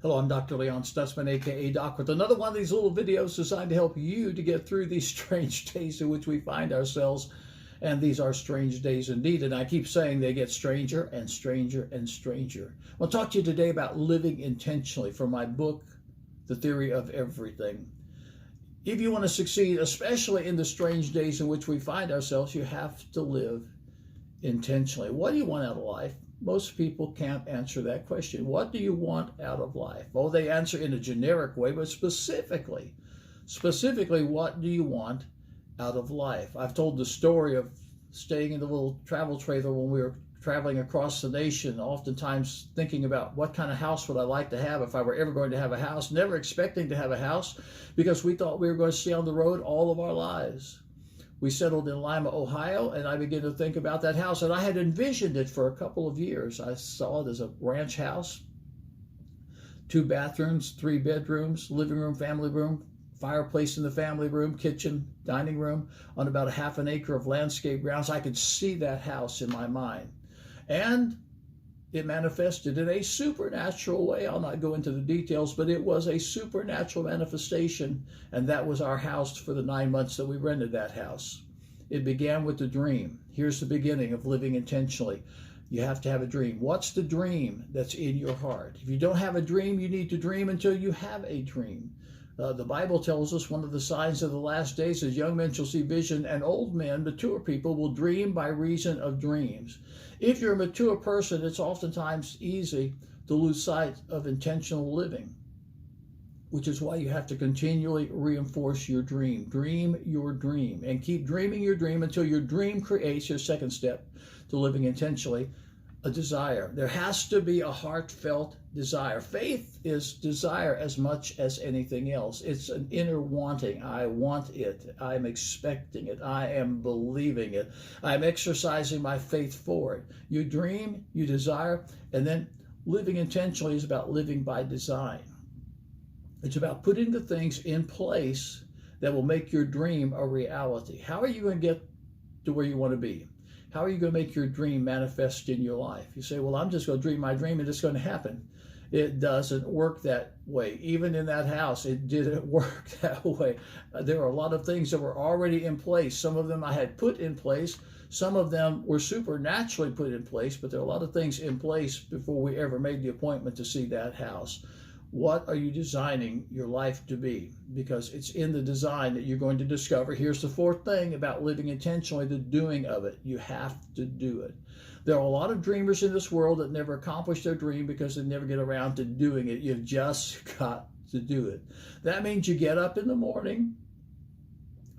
Hello, I'm Dr. Leon Stutzman, aka Doc, with another one of these little videos designed to help you to get through these strange days in which we find ourselves. And these are strange days indeed. And I keep saying they get stranger and stranger and stranger. I'll talk to you today about living intentionally from my book, The Theory of Everything. If you want to succeed, especially in the strange days in which we find ourselves, you have to live intentionally. What do you want out of life? Most people can't answer that question. What do you want out of life? Oh, they answer in a generic way, but specifically, what do you want out of life? I've told the story of staying in the little travel trailer when we were traveling across the nation, oftentimes thinking about what kind of house would I like to have if I were ever going to have a house, never expecting to have a house because we thought we were going to stay on the road all of our lives. We settled in Lima, Ohio, and I began to think about that house. And I had envisioned it for a couple of years. I saw it as a ranch house, 2 bathrooms, 3 bedrooms, living room, family room, fireplace in the family room, kitchen, dining room, on about a half an acre of landscape grounds. I could see that house in my mind. And it manifested in a supernatural way. I'll not go into the details, but it was a supernatural manifestation, and that was our house for the 9 months that we rented that house. It began with the dream. Here's the beginning of living intentionally. You have to have a dream. What's the dream that's in your heart? If you don't have a dream, you need to dream until you have a dream. The Bible tells us one of the signs of the last days is young men shall see vision, and old men, mature people, will dream by reason of dreams. If you're a mature person, it's oftentimes easy to lose sight of intentional living, which is why you have to continually reinforce your dream. Dream your dream and keep dreaming your dream until your dream creates your second step to living intentionally, a desire. There has to be a heartfelt desire. Faith is desire as much as anything else. It's an inner wanting. I want it. I'm expecting it. I am believing it. I'm exercising my faith for it. You dream, you desire, and then living intentionally is about living by design. It's about putting the things in place that will make your dream a reality. How are you going to get to where you want to be? How are you going to make your dream manifest in your life? You say, well, I'm just going to dream my dream and it's going to happen. It doesn't work that way. Even in that house, it didn't work that way. There are a lot of things that were already in place. Some of them I had put in place. Some of them were supernaturally put in place, but there are a lot of things in place before we ever made the appointment to see that house. What are you designing your life to be? Because it's in the design that you're going to discover. Here's the 4th thing about living intentionally, the doing of it. You have to do it. There are a lot of dreamers in this world that never accomplish their dream because they never get around to doing it. You've just got to do it. That means you get up in the morning.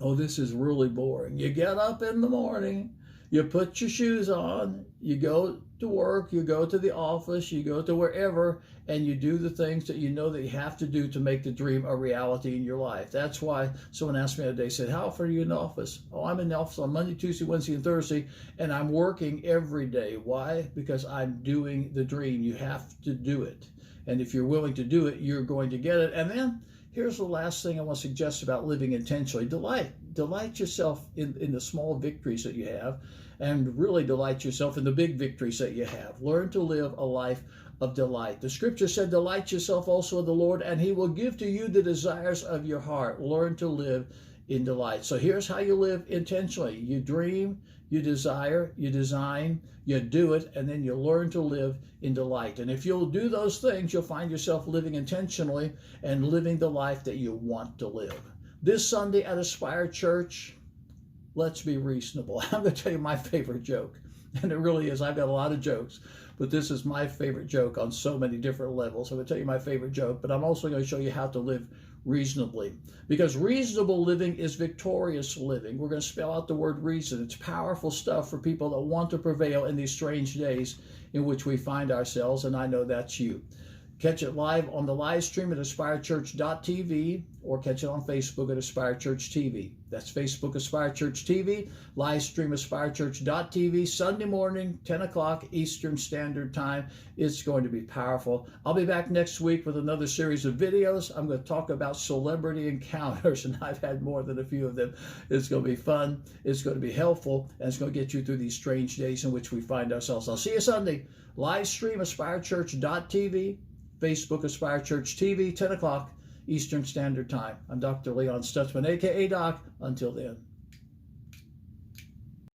Oh, this is really boring. You get up in the morning, you put your shoes on, you go to work, you go to the office, you go to wherever, and you do the things that you know that you have to do to make the dream a reality in your life. That's why someone asked me today, said, how often are you in the office? Oh, I'm in the office on Monday, Tuesday, Wednesday, and Thursday, and I'm working every day. Why? Because I'm doing the dream. You have to do it. And if you're willing to do it, you're going to get it. And then here's the last thing I want to suggest about living intentionally. Delight yourself in the small victories that you have, and really delight yourself in the big victories that you have. Learn to live a life of delight. The scripture said, delight yourself also in the Lord, and he will give to you the desires of your heart. Learn to live in delight. So here's how you live intentionally. You dream, you desire, you design, you do it, and then you learn to live in delight. And if you'll do those things, you'll find yourself living intentionally and living the life that you want to live. This Sunday at Aspire Church, let's be reasonable. I'm going to tell you my favorite joke. And it really is. I've got a lot of jokes, but this is my favorite joke on so many different levels. I'm going to tell you my favorite joke, but I'm also going to show you how to live reasonably. Because reasonable living is victorious living. We're going to spell out the word reason. It's powerful stuff for people that want to prevail in these strange days in which we find ourselves, and I know that's you. Catch it live on the live stream at aspirechurch.tv or catch it on Facebook at Aspire Church TV. That's Facebook Aspire Church TV, live stream aspirechurch.tv, Sunday morning, 10 o'clock Eastern Standard Time. It's going to be powerful. I'll be back next week with another series of videos. I'm going to talk about celebrity encounters, and I've had more than a few of them. It's going to be fun, it's going to be helpful, and it's going to get you through these strange days in which we find ourselves. I'll see you Sunday. Live stream aspirechurch.tv, Facebook, Aspire Church TV, 10 o'clock Eastern Standard Time. I'm Dr. Leon Stutzman, a.k.a. Doc. Until then.